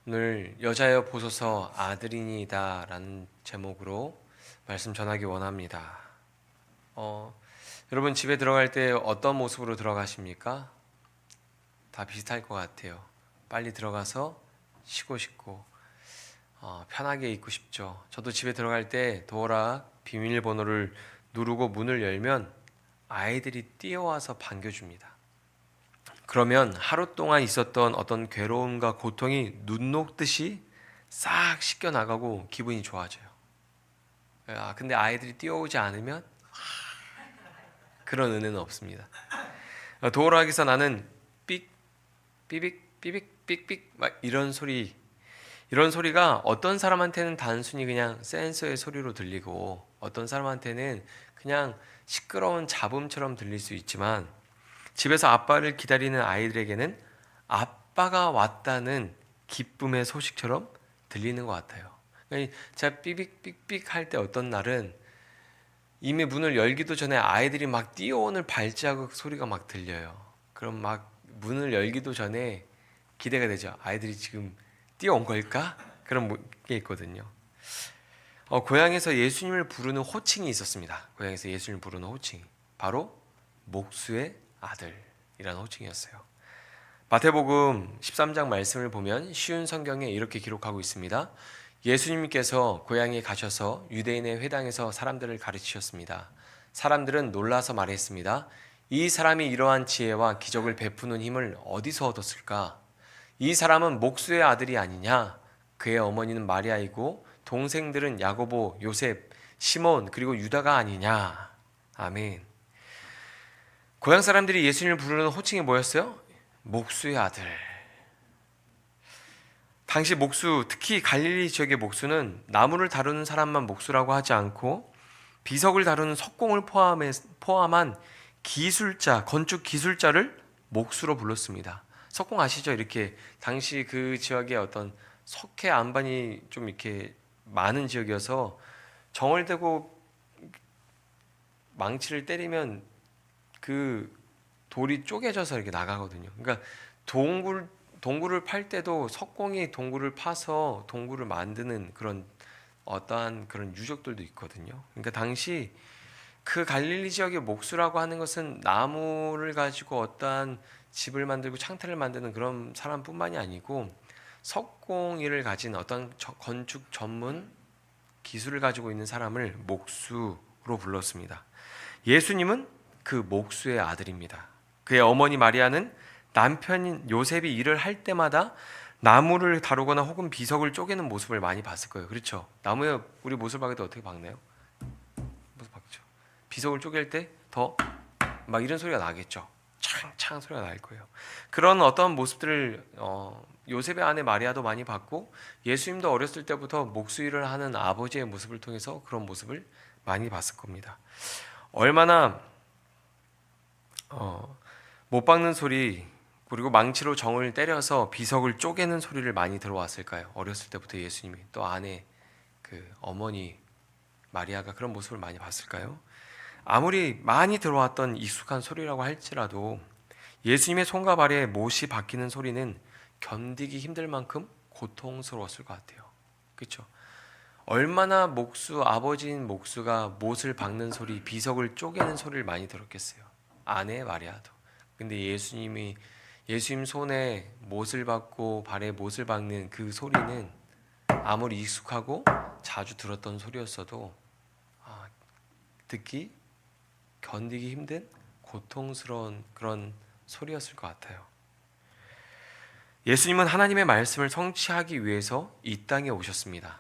오늘 여자여 보소서 아들이니이다 라는 제목으로 말씀 전하기 원합니다. 여러분 집에 들어갈 때 어떤 모습으로 들어가십니까? 다 비슷할 것 같아요. 빨리 들어가서 쉬고 싶고 편하게 있고 싶죠. 저도 집에 들어갈 때 도어락 비밀번호를 누르고 문을 열면 아이들이 뛰어와서 반겨줍니다. 그러면 하루 동안 있었던 어떤 괴로움과 고통이 눈 녹듯이 싹 씻겨 나가고 기분이 좋아져요. 근데 아이들이 뛰어오지 않으면 그런 은혜는 없습니다. 도어락에서 나는 삑, 삐빅, 삐빅, 삑삑 막 이런 소리가 어떤 사람한테는 단순히 그냥 센서의 소리로 들리고 어떤 사람한테는 그냥 시끄러운 잡음처럼 들릴 수 있지만 집에서 아빠를 기다리는 아이들에게는 아빠가 왔다는 기쁨의 소식처럼 들리는 것 같아요. 그러니까 제가 삐빅삐빅 할 때 어떤 날은 이미 문을 열기도 전에 아이들이 막 뛰어오는 발자국 소리가 막 들려요. 그럼 막 문을 열기도 전에 기대가 되죠. 아이들이 지금 뛰어온 걸까? 그런 게 있거든요. 고향에서 예수님을 부르는 호칭이 있었습니다. 고향에서 예수님을 부르는 호칭이 바로 목수의 아들이라는 호칭이었어요. 마태복음 13장 말씀을 보면 쉬운 성경에 이렇게 기록하고 있습니다. 예수님께서 고향에 가셔서 유대인의 회당에서 사람들을 가르치셨습니다. 사람들은 놀라서 말했습니다. 이 사람이 이러한 지혜와 기적을 베푸는 힘을 어디서 얻었을까? 이 사람은 목수의 아들이 아니냐? 그의 어머니는 마리아이고 동생들은 야고보, 요셉, 시몬 그리고 유다가 아니냐? 아멘. 고향 사람들이 예수님을 부르는 호칭이 뭐였어요? 목수의 아들. 당시 목수, 특히 갈릴리 지역의 목수는 나무를 다루는 사람만 목수라고 하지 않고 비석을 다루는 석공을 포함한 기술자, 건축 기술자를 목수로 불렀습니다. 석공 아시죠? 이렇게 당시 그 지역의 어떤 석회 안반이 좀 이렇게 많은 지역이어서 정을 대고 망치를 때리면 그 돌이 쪼개져서 이렇게 나가거든요. 그러니까 동굴을 팔 때도 석공이 동굴을 파서 동굴을 만드는 그런 어떠한 그런 유적들도 있거든요. 그러니까 당시 그 갈릴리 지역의 목수라고 하는 것은 나무를 가지고 어떠한 집을 만들고 창틀을 만드는 그런 사람뿐만이 아니고 석공 일을 가진 어떤 건축 전문 기술을 가지고 있는 사람을 목수로 불렀습니다. 예수님은 그 목수의 아들입니다. 그의 어머니 마리아는 남편인 요셉이 일을 할 때마다 나무를 다루거나 혹은 비석을 쪼개는 모습을 많이 봤을 거예요. 그렇죠? 나무에 우리 못을 박을 때 어떻게 박나요? 못을 박죠. 비석을 쪼갤 때 더 막 이런 소리가 나겠죠. 창창 소리가 날 거예요. 그런 어떤 모습들을 요셉의 아내 마리아도 많이 봤고 예수님도 어렸을 때부터 목수 일을 하는 아버지의 모습을 통해서 그런 모습을 많이 봤을 겁니다. 얼마나 못 박는 소리 그리고 망치로 정을 때려서 비석을 쪼개는 소리를 많이 들어왔을까요? 어렸을 때부터 예수님이 또 아내 그 어머니 마리아가 그런 모습을 많이 봤을까요? 아무리 많이 들어왔던 익숙한 소리라고 할지라도 예수님의 손과 발에 못이 박히는 소리는 견디기 힘들 만큼 고통스러웠을 것 같아요. 그렇죠? 얼마나 아버지인 목수가 못을 박는 소리, 비석을 쪼개는 소리를 많이 들었겠어요. 아내 마리아도. 근데 예수님 손에 못을 박고 발에 못을 박는 그 소리는 아무리 익숙하고 자주 들었던 소리였어도 듣기 견디기 힘든 고통스러운 그런 소리였을 것 같아요. 예수님은 하나님의 말씀을 성취하기 위해서 이 땅에 오셨습니다.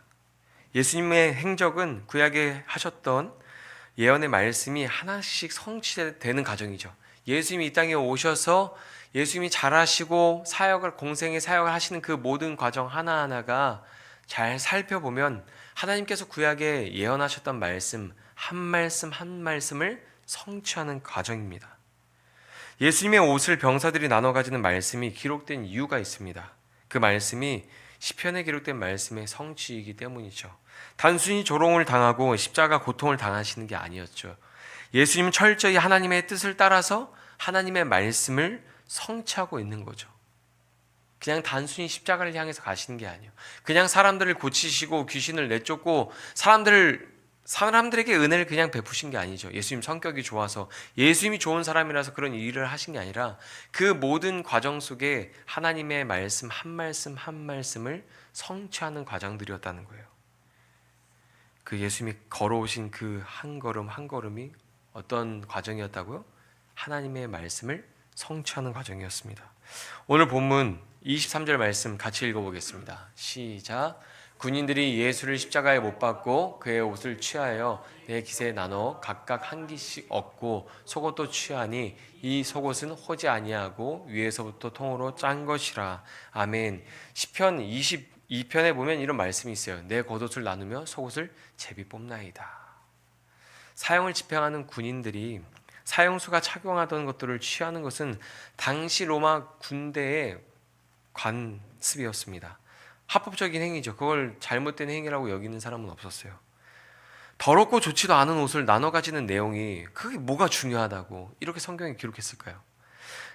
예수님의 행적은 구약에 하셨던 예언의 말씀이 하나씩 성취되는 과정이죠. 예수님이 이 땅에 오셔서 예수님이 잘하시고 공생의 사역을 하시는 그 모든 과정 하나하나가 잘 살펴보면 하나님께서 구약에 예언하셨던 말씀 한 말씀을 성취하는 과정입니다. 예수님의 옷을 병사들이 나눠 가지는 말씀이 기록된 이유가 있습니다. 그 말씀이 시편에 기록된 말씀의 성취이기 때문이죠. 단순히 조롱을 당하고 십자가 고통을 당하시는 게 아니었죠. 예수님은 철저히 하나님의 뜻을 따라서 하나님의 말씀을 성취하고 있는 거죠. 그냥 단순히 십자가를 향해서 가시는 게 아니에요. 그냥 사람들을 고치시고 귀신을 내쫓고 사람들에게 은혜를 그냥 베푸신 게 아니죠. 예수님 성격이 좋아서, 예수님이 좋은 사람이라서 그런 일을 하신 게 아니라 그 모든 과정 속에 하나님의 말씀 한 말씀 한 말씀을 성취하는 과정들이었다는 거예요. 그 예수님이 걸어오신 그 한 걸음 한 걸음이 어떤 과정이었다고요? 하나님의 말씀을 성취하는 과정이었습니다. 오늘 본문 23절 말씀 같이 읽어보겠습니다. 시작. 군인들이 예수를 십자가에 못 박고 그의 옷을 취하여 네 깃에 나눠 각각 한 깃씩 얻고 속옷도 취하니 이 속옷은 호지 아니하고 위에서부터 통으로 짠 것이라. 아멘. 시편 22편에 보면 이런 말씀이 있어요. 내 겉옷을 나누며 속옷을 제비 뽑나이다. 사형을 집행하는 군인들이 사형수가 착용하던 것들을 취하는 것은 당시 로마 군대의 관습이었습니다. 합법적인 행위죠. 그걸 잘못된 행위라고 여기는 사람은 없었어요. 더럽고 좋지도 않은 옷을 나눠 가지는 내용이 그게 뭐가 중요하다고 이렇게 성경에 기록했을까요?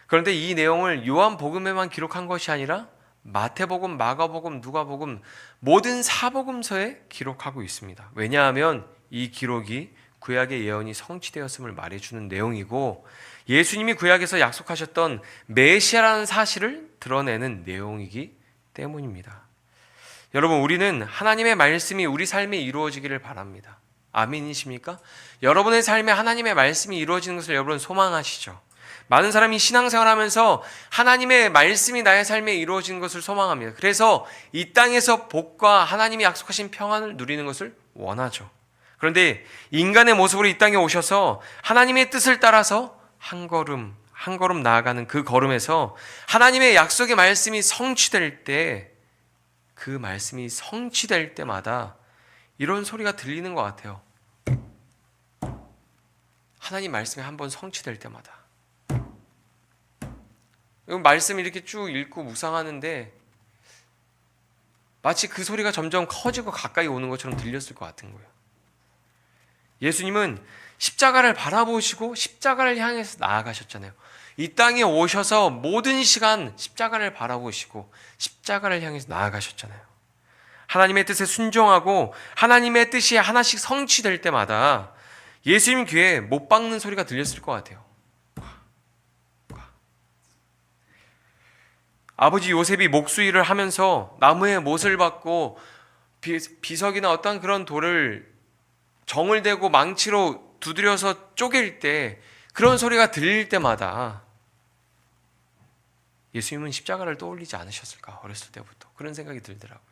그런데 이 내용을 요한복음에만 기록한 것이 아니라 마태복음, 마가복음, 누가복음 모든 사복음서에 기록하고 있습니다. 왜냐하면 이 기록이 구약의 예언이 성취되었음을 말해주는 내용이고 예수님이 구약에서 약속하셨던 메시아라는 사실을 드러내는 내용이기 때문입니다. 여러분, 우리는 하나님의 말씀이 우리 삶에 이루어지기를 바랍니다. 아멘이십니까? 여러분의 삶에 하나님의 말씀이 이루어지는 것을 여러분 소망하시죠? 많은 사람이 신앙생활하면서 하나님의 말씀이 나의 삶에 이루어지는 것을 소망합니다. 그래서 이 땅에서 복과 하나님이 약속하신 평안을 누리는 것을 원하죠. 그런데 인간의 모습으로 이 땅에 오셔서 하나님의 뜻을 따라서 한 걸음 한 걸음 나아가는 그 걸음에서 하나님의 약속의 말씀이 성취될 때, 그 말씀이 성취될 때마다 이런 소리가 들리는 것 같아요. 하나님 말씀이 한번 성취될 때마다. 말씀 이렇게 쭉 읽고 묵상하는데 마치 그 소리가 점점 커지고 가까이 오는 것처럼 들렸을 것 같은 거예요. 예수님은 십자가를 바라보시고 십자가를 향해서 나아가셨잖아요. 이 땅에 오셔서 모든 시간 십자가를 바라보시고 십자가를 향해서 나아가셨잖아요. 하나님의 뜻에 순종하고 하나님의 뜻이 하나씩 성취될 때마다 예수님 귀에 못 박는 소리가 들렸을 것 같아요. 아버지 요셉이 목수일을 하면서 나무에 못을 박고 비석이나 어떤 그런 돌을 정을 대고 망치로 두드려서 쪼갤 때 그런 소리가 들릴 때마다 예수님은 십자가를 떠올리지 않으셨을까? 어렸을 때부터 그런 생각이 들더라고요.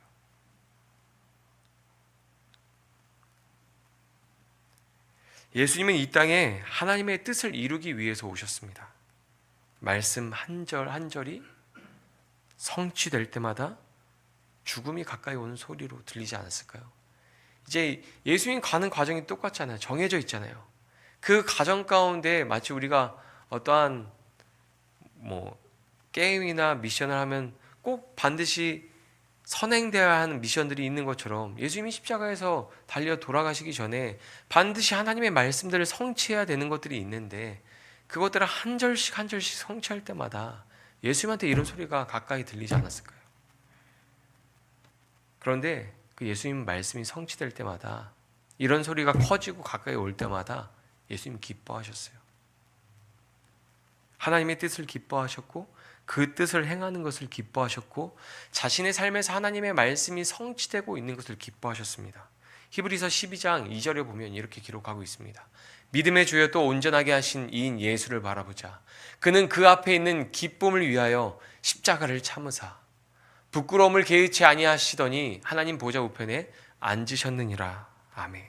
예수님은 이 땅에 하나님의 뜻을 이루기 위해서 오셨습니다. 말씀 한 절 한 절이 성취될 때마다 죽음이 가까이 오는 소리로 들리지 않았을까요? 이제 예수님 가는 과정이 똑같잖아요. 정해져 있잖아요. 그 과정 가운데 마치 우리가 어떠한 게임이나 미션을 하면 꼭 반드시 선행되어야 하는 미션들이 있는 것처럼 예수님이 십자가에서 달려 돌아가시기 전에 반드시 하나님의 말씀들을 성취해야 되는 것들이 있는데 그것들을 한 절씩 한 절씩 성취할 때마다 예수님한테 이런 소리가 가까이 들리지 않았을까요? 그런데 그 예수님 말씀이 성취될 때마다 이런 소리가 커지고 가까이 올 때마다 예수님 기뻐하셨어요. 하나님의 뜻을 기뻐하셨고 그 뜻을 행하는 것을 기뻐하셨고 자신의 삶에서 하나님의 말씀이 성취되고 있는 것을 기뻐하셨습니다. 히브리서 12장 2절에 보면 이렇게 기록하고 있습니다. 믿음의 주여 또 온전하게 하신 이인 예수를 바라보자. 그는 그 앞에 있는 기쁨을 위하여 십자가를 참으사 부끄러움을 개의치 아니하시더니 하나님 보좌 우편에 앉으셨느니라. 아멘.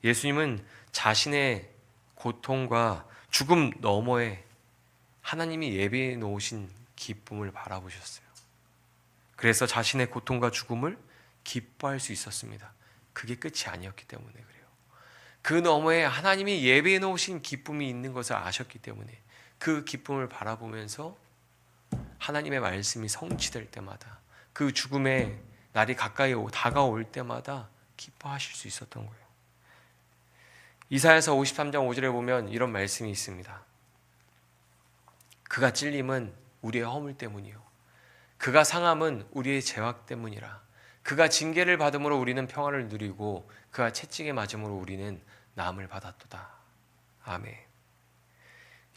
예수님은 자신의 고통과 죽음 너머에 하나님이 예비해 놓으신 기쁨을 바라보셨어요. 그래서 자신의 고통과 죽음을 기뻐할 수 있었습니다. 그게 끝이 아니었기 때문에 그래요. 그 너머에 하나님이 예비해 놓으신 기쁨이 있는 것을 아셨기 때문에 그 기쁨을 바라보면서 하나님의 말씀이 성취될 때마다 그 죽음의 날이 가까이 다가올 때마다 기뻐하실 수 있었던 거예요. 이사야서 53장 5절에 보면 이런 말씀이 있습니다. 그가 찔림은 우리의 허물 때문이요 그가 상함은 우리의 죄악 때문이라. 그가 징계를 받음으로 우리는 평화를 누리고 그가 채찍에 맞음으로 우리는 나음을 받았도다. 아멘.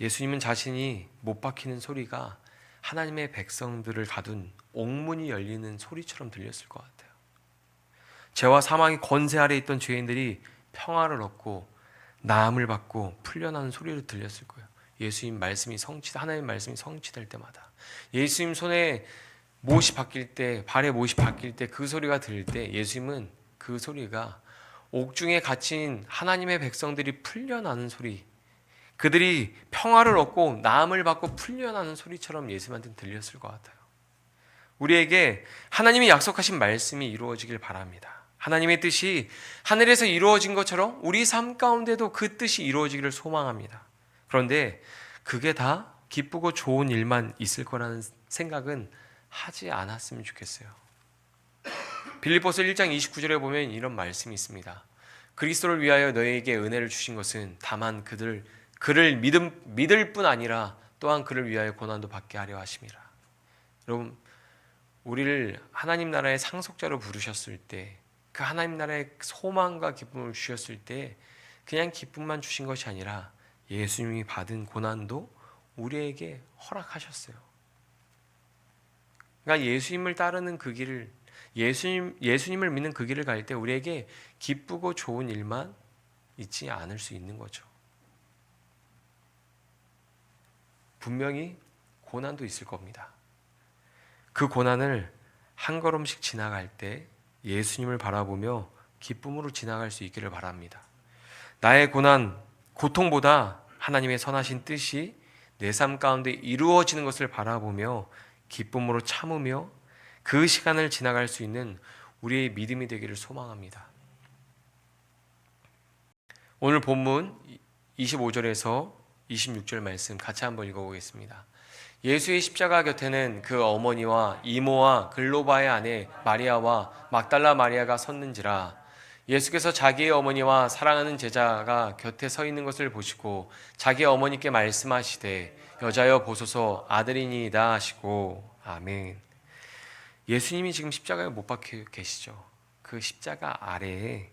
예수님은 자신이 못 박히는 소리가 하나님의 백성들을 가둔 옥문이 열리는 소리처럼 들렸을 것 같아요. 죄와 사망의 권세 아래 있던 죄인들이 평화를 얻고 나음을 받고 풀려나는 소리를 들렸을 거예요. 예수님 말씀이 하나님 말씀이 성취될 때마다, 예수님 손에 못이 바뀔 때, 발에 못이 바뀔 때 그 소리가 들릴 때 예수님은 그 소리가 옥중에 갇힌 하나님의 백성들이 풀려나는 소리, 그들이 평화를 얻고 나음을 받고 풀려나는 소리처럼 예수님한테 들렸을 것 같아요. 우리에게 하나님이 약속하신 말씀이 이루어지길 바랍니다. 하나님의 뜻이 하늘에서 이루어진 것처럼 우리 삶 가운데도 그 뜻이 이루어지기를 소망합니다. 그런데 그게 다 기쁘고 좋은 일만 있을 거라는 생각은 하지 않았으면 좋겠어요. 빌립보서 1장 29절에 보면 이런 말씀이 있습니다. 그리스도를 위하여 너희에게 은혜를 주신 것은 다만 그를 믿을 뿐 아니라 또한 그를 위하여 고난도 받게 하려 하심이라. 여러분, 우리를 하나님 나라의 상속자로 부르셨을 때, 그 하나님 나라의 소망과 기쁨을 주셨을 때 그냥 기쁨만 주신 것이 아니라 예수님이 받은 고난도 우리에게 허락하셨어요. 그러니까 예수님을 따르는 그 길을, 예수님을 믿는 그 길을 갈 때 우리에게 기쁘고 좋은 일만 있지 않을 수 있는 거죠. 분명히 고난도 있을 겁니다. 그 고난을 한 걸음씩 지나갈 때 예수님을 바라보며 기쁨으로 지나갈 수 있기를 바랍니다. 나의 고통보다 하나님의 선하신 뜻이 내 삶 가운데 이루어지는 것을 바라보며 기쁨으로 참으며 그 시간을 지나갈 수 있는 우리의 믿음이 되기를 소망합니다. 오늘 본문 25절에서 26절 말씀 같이 한번 읽어보겠습니다. 예수의 십자가 곁에는 그 어머니와 이모와 글로바의 아내 마리아와 막달라 마리아가 섰는지라. 예수께서 자기의 어머니와 사랑하는 제자가 곁에 서 있는 것을 보시고 자기 어머니께 말씀하시되 여자여 보소서 아들이니이다 하시고. 아멘. 예수님이 지금 십자가에 못 박혀 계시죠. 그 십자가 아래에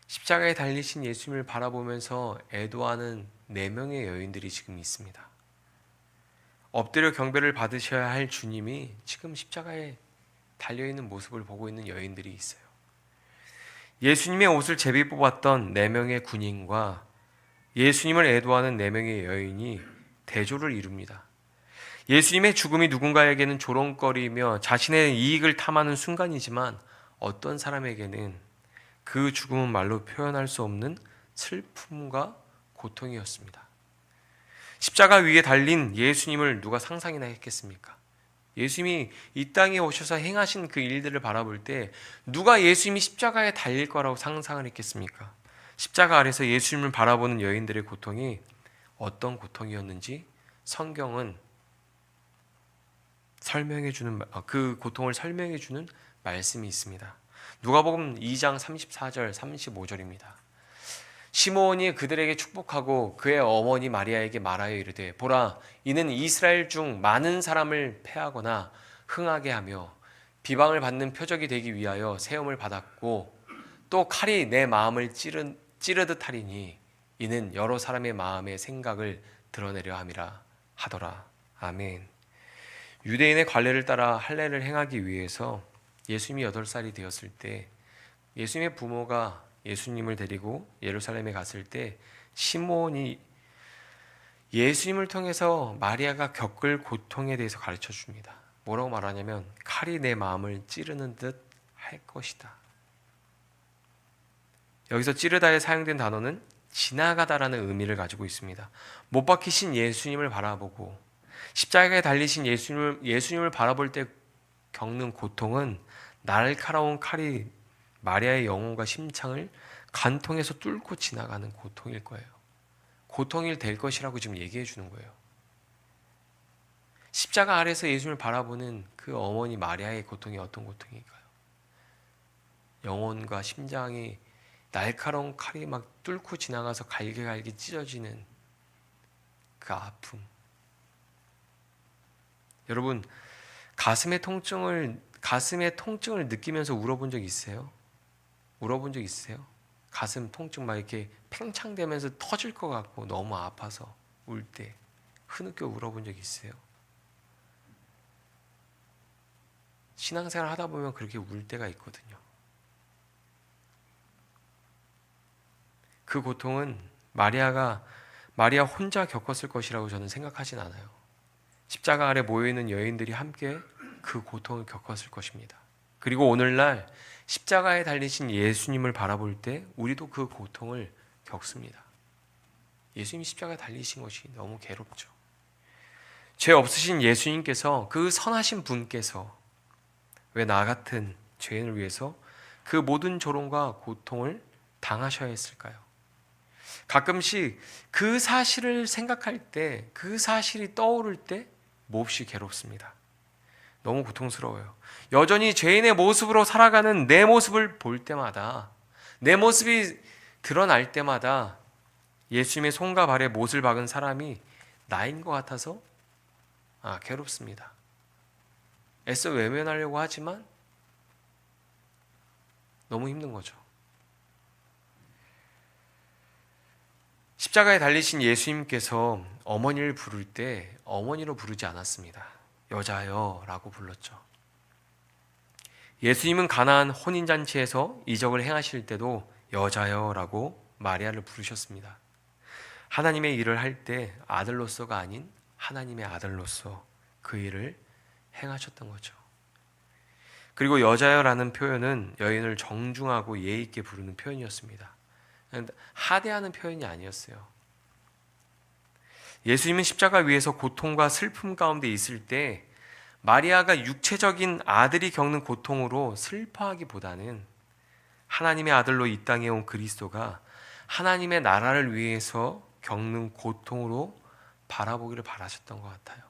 십자가에 달리신 예수님을 바라보면서 애도하는 4명의 여인들이 지금 있습니다. 엎드려 경배를 받으셔야 할 주님이 지금 십자가에 달려있는 모습을 보고 있는 여인들이 있어요. 예수님의 옷을 제비 뽑았던 4명의 군인과 예수님을 애도하는 4명의 여인이 대조를 이룹니다. 예수님의 죽음이 누군가에게는 조롱거리며 자신의 이익을 탐하는 순간이지만 어떤 사람에게는 그 죽음은 말로 표현할 수 없는 슬픔과 고통이었습니다. 십자가 위에 달린 예수님을 누가 상상이나 했겠습니까? 예수님이 이 땅에 오셔서 행하신 그 일들을 바라볼 때 누가 예수님이 십자가에 달릴 거라고 상상을 했겠습니까? 십자가 아래서 예수님을 바라보는 여인들의 고통이 어떤 고통이었는지 성경은 그 고통을 설명해 주는 말씀이 있습니다. 누가복음 2장 34절 35절입니다. 시므온이 그들에게 축복하고 그의 어머니 마리아에게 말하여 이르되 보라 이는 이스라엘 중 많은 사람을 패하거나 흥하게 하며 비방을 받는 표적이 되기 위하여 세움을 받았고 또 칼이 내 마음을 찌르듯 하리니 이는 여러 사람의 마음의 생각을 드러내려 함이라 하더라. 아멘. 유대인의 관례를 따라 할례를 행하기 위해서 예수님이 8살이 되었을 때 예수님의 부모가 예수님을 데리고 예루살렘에 갔을 때 시므온이 예수님을 통해서 마리아가 겪을 고통에 대해서 가르쳐 줍니다. 뭐라고 말하냐면 칼이 내 마음을 찌르는 듯 할 것이다. 여기서 찌르다에 사용된 단어는 지나가다라는 의미를 가지고 있습니다. 못 박히신 예수님을 바라보고 십자가에 달리신 예수님을 바라볼 때 겪는 고통은 날카로운 칼이 마리아의 영혼과 심창을 간통해서 뚫고 지나가는 고통일 거예요. 고통이 될 것이라고 지금 얘기해 주는 거예요. 십자가 아래서 예수님을 바라보는 그 어머니 마리아의 고통이 어떤 고통일까요? 영혼과 심장이 날카로운 칼이 막 뚫고 지나가서 갈기갈기 찢어지는 그 아픔. 여러분, 가슴의 통증을 느끼면서 울어본 적 있으세요? 울어본 적 있으세요? 가슴 통증 막 이렇게 팽창되면서 터질 것 같고 너무 아파서 울 때 흐느껴 울어본 적 있으세요? 신앙생활 하다 보면 그렇게 울 때가 있거든요. 그 고통은 마리아 혼자 겪었을 것이라고 저는 생각하진 않아요. 십자가 아래 모여있는 여인들이 함께 그 고통을 겪었을 것입니다. 그리고 오늘날 십자가에 달리신 예수님을 바라볼 때 우리도 그 고통을 겪습니다. 예수님이 십자가에 달리신 것이 너무 괴롭죠. 죄 없으신 예수님께서, 그 선하신 분께서 왜 나 같은 죄인을 위해서 그 모든 조롱과 고통을 당하셔야 했을까요? 가끔씩 그 사실을 생각할 때, 그 사실이 떠오를 때 몹시 괴롭습니다. 너무 고통스러워요. 여전히 죄인의 모습으로 살아가는 내 모습을 볼 때마다, 내 모습이 드러날 때마다 예수님의 손과 발에 못을 박은 사람이 나인 것 같아서 괴롭습니다. 애써 외면하려고 하지만 너무 힘든 거죠. 십자가에 달리신 예수님께서 어머니를 부를 때 어머니로 부르지 않았습니다. 여자여 라고 불렀죠. 예수님은 가나안 혼인잔치에서 이적을 행하실 때도 여자여 라고 마리아를 부르셨습니다. 하나님의 일을 할 때 아들로서가 아닌 하나님의 아들로서 그 일을 행하셨던 거죠. 그리고 여자여라는 표현은 여인을 정중하고 예의 있게 부르는 표현이었습니다. 하대하는 표현이 아니었어요. 예수님은 십자가 위에서 고통과 슬픔 가운데 있을 때 마리아가 육체적인 아들이 겪는 고통으로 슬퍼하기보다는 하나님의 아들로 이 땅에 온 그리스도가 하나님의 나라를 위해서 겪는 고통으로 바라보기를 바라셨던 것 같아요.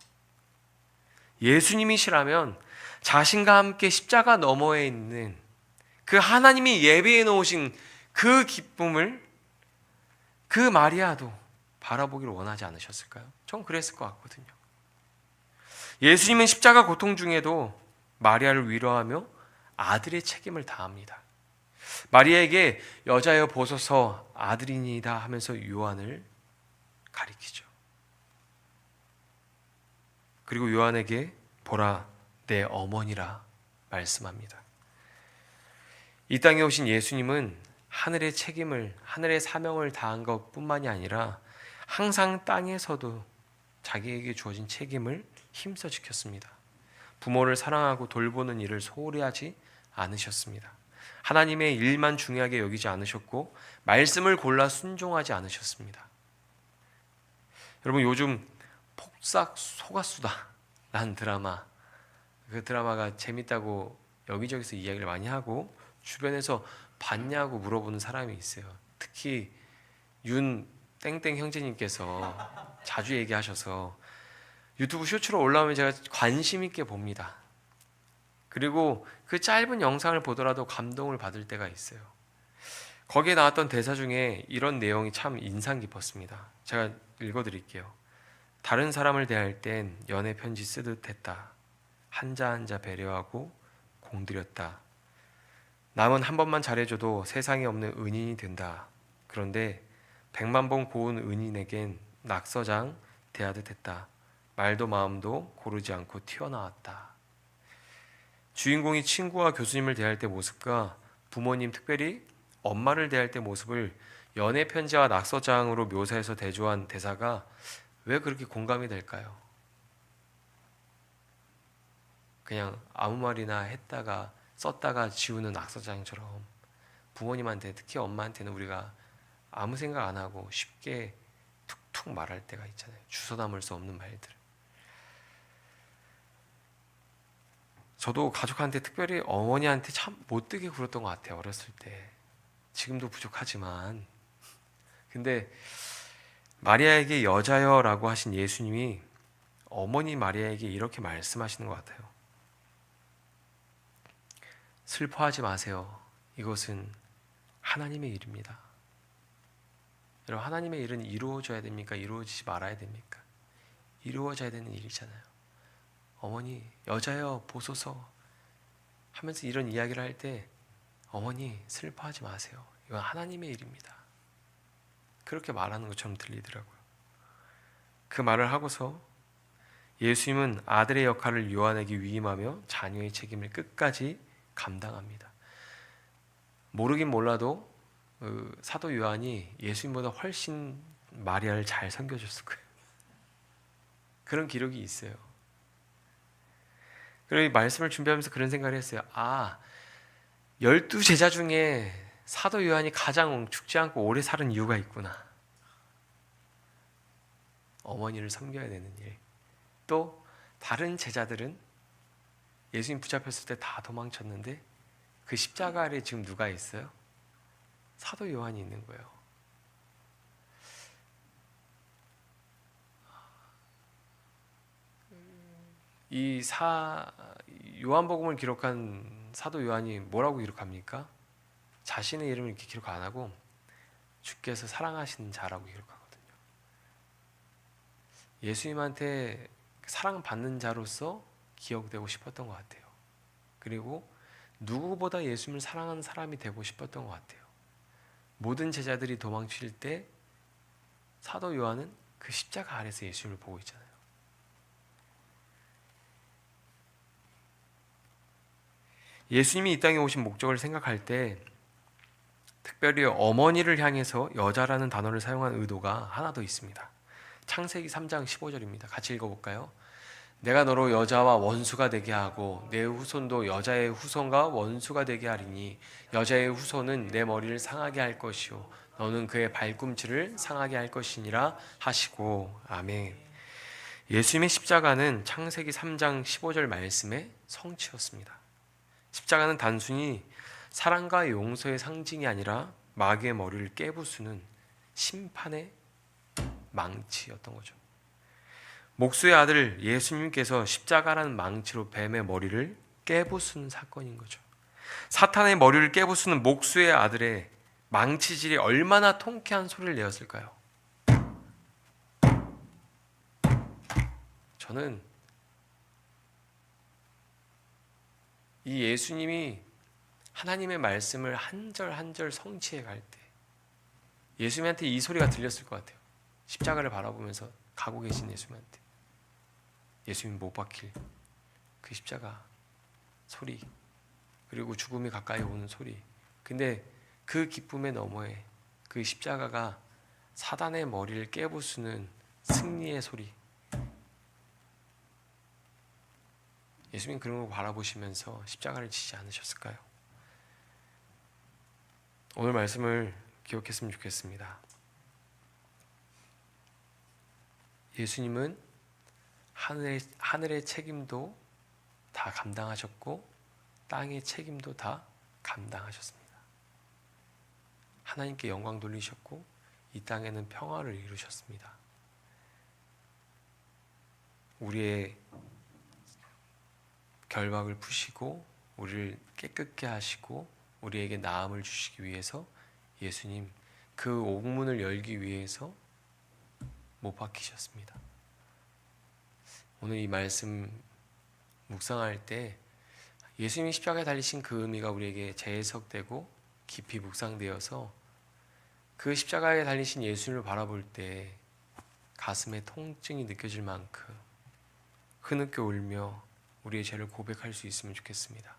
예수님이시라면 자신과 함께 십자가 너머에 있는 그 하나님이 예비해 놓으신 그 기쁨을 그 마리아도 바라보기를 원하지 않으셨을까요? 전 그랬을 것 같거든요. 예수님은 십자가 고통 중에도 마리아를 위로하며 아들의 책임을 다합니다. 마리아에게 여자여 보소서 아들이니이다 하면서 요한을 가리키죠. 그리고 요한에게 보라 내 어머니라 말씀합니다. 이 땅에 오신 예수님은 하늘의 책임을, 하늘의 사명을 다한 것뿐만이 아니라 항상 땅에서도 자기에게 주어진 책임을 힘써 지켰습니다. 부모를 사랑하고 돌보는 일을 소홀히 하지 않으셨습니다. 하나님의 일만 중요하게 여기지 않으셨고 말씀을 골라 순종하지 않으셨습니다. 여러분 요즘 폭삭 속았수다 라는 드라마, 그 드라마가 재밌다고 여기저기서 이야기를 많이 하고 주변에서 봤냐고 물어보는 사람이 있어요. 특히 윤 땡땡 형제님께서 자주 얘기하셔서 유튜브 쇼츠로 올라오면 제가 관심 있게 봅니다. 그리고 그 짧은 영상을 보더라도 감동을 받을 때가 있어요. 거기에 나왔던 대사 중에 이런 내용이 참 인상 깊었습니다. 제가 읽어드릴게요. 다른 사람을 대할 땐 연애 편지 쓰듯 했다. 한자 한자 배려하고 공들였다. 남은 한 번만 잘해줘도 세상에 없는 은인이 된다. 그런데 100만 번 고운 은인에겐 낙서장 대하듯 했다. 말도 마음도 고르지 않고 튀어나왔다. 주인공이 친구와 교수님을 대할 때 모습과 부모님, 특별히 엄마를 대할 때 모습을 연애 편지와 낙서장으로 묘사해서 대조한 대사가 왜 그렇게 공감이 될까요? 그냥 아무 말이나 했다가 썼다가 지우는 낙서장처럼 부모님한테, 특히 엄마한테는 우리가 아무 생각 안 하고 쉽게 툭툭 말할 때가 있잖아요. 주워 담을 수 없는 말들. 저도 가족한테, 특별히 어머니한테 참 못되게 굴었던 것 같아요. 어렸을 때. 지금도 부족하지만. 근데 마리아에게 여자여라고 하신 예수님이 어머니 마리아에게 이렇게 말씀하시는 것 같아요. 슬퍼하지 마세요. 이것은 하나님의 일입니다. 여러분, 하나님의 일은 이루어져야 됩니까? 이루어지지 말아야 됩니까? 이루어져야 되는 일이잖아요. 어머니 여자여 보소서 하면서 이런 이야기를 할 때 어머니 슬퍼하지 마세요. 이건 하나님의 일입니다. 그렇게 말하는 것처럼 들리더라고요. 그 말을 하고서 예수님은 아들의 역할을 요한에게 위임하며 자녀의 책임을 끝까지 감당합니다. 모르긴 몰라도 사도 요한이 예수님보다 훨씬 마리아를 잘 섬겨줬을 거예요. 그런 기록이 있어요. 그리고 말씀을 준비하면서 그런 생각을 했어요. 12제자 중에 사도 요한이 가장 죽지 않고 오래 살은 이유가 있구나. 어머니를 섬겨야 되는 일. 또 다른 제자들은 예수님 붙잡혔을 때 다 도망쳤는데 그 십자가 아래 지금 누가 있어요? 사도 요한이 있는 거예요. 요한복음을 기록한 사도 요한이 뭐라고 기록합니까? 자신의 이름을 이렇게 기록 안 하고 주께서 사랑하시는 자라고 기록하거든요. 예수님한테 사랑받는 자로서 기억되고 싶었던 것 같아요. 그리고 누구보다 예수님을 사랑하는 사람이 되고 싶었던 것 같아요. 모든 제자들이 도망칠 때 사도 요한은 그 십자가 아래서 예수님을 보고 있잖아요. 예수님이 이 땅에 오신 목적을 생각할 때 특별히 어머니를 향해서 여자라는 단어를 사용한 의도가 하나 더 있습니다. 창세기 3장 15절입니다. 같이 읽어볼까요? 내가 너로 여자와 원수가 되게 하고 내 후손도 여자의 후손과 원수가 되게 하리니 여자의 후손은 내 머리를 상하게 할 것이요 너는 그의 발꿈치를 상하게 할 것이니라 하시고. 아멘. 예수님의 십자가는 창세기 3장 15절 말씀의 성취였습니다. 십자가는 단순히 사랑과 용서의 상징이 아니라 마귀의 머리를 깨부수는 심판의 망치였던 거죠. 목수의 아들 예수님께서 십자가라는 망치로 뱀의 머리를 깨부수는 사건인 거죠. 사탄의 머리를 깨부수는 목수의 아들의 망치질이 얼마나 통쾌한 소리를 내었을까요? 저는 이 예수님이 하나님의 말씀을 한 절 한 절 성취해 갈 때 예수님한테 이 소리가 들렸을 것 같아요. 십자가를 바라보면서 가고 계신 예수님한테 예수님 못 박힐 그 십자가 소리, 그리고 죽음이 가까이 오는 소리. 근데 그 기쁨의 너머에 그 십자가가 사단의 머리를 깨부수는 승리의 소리. 예수님 그런 걸 바라보시면서 십자가를 지지 않으셨을까요? 오늘 말씀을 기억했으면 좋겠습니다. 예수님은 하늘의 책임도 다 감당하셨고 땅의 책임도 다 감당하셨습니다. 하나님께 영광 돌리셨고 이 땅에는 평화를 이루셨습니다. 우리의 결박을 푸시고 우리를 깨끗게 하시고 우리에게 나음을 주시기 위해서 예수님 그 옥문을 열기 위해서 못 박히셨습니다. 오늘 이 말씀 묵상할 때 예수님이 십자가에 달리신 그 의미가 우리에게 재해석되고 깊이 묵상되어서 그 십자가에 달리신 예수님을 바라볼 때 가슴에 통증이 느껴질 만큼 흐느껴 울며 우리의 죄를 고백할 수 있으면 좋겠습니다.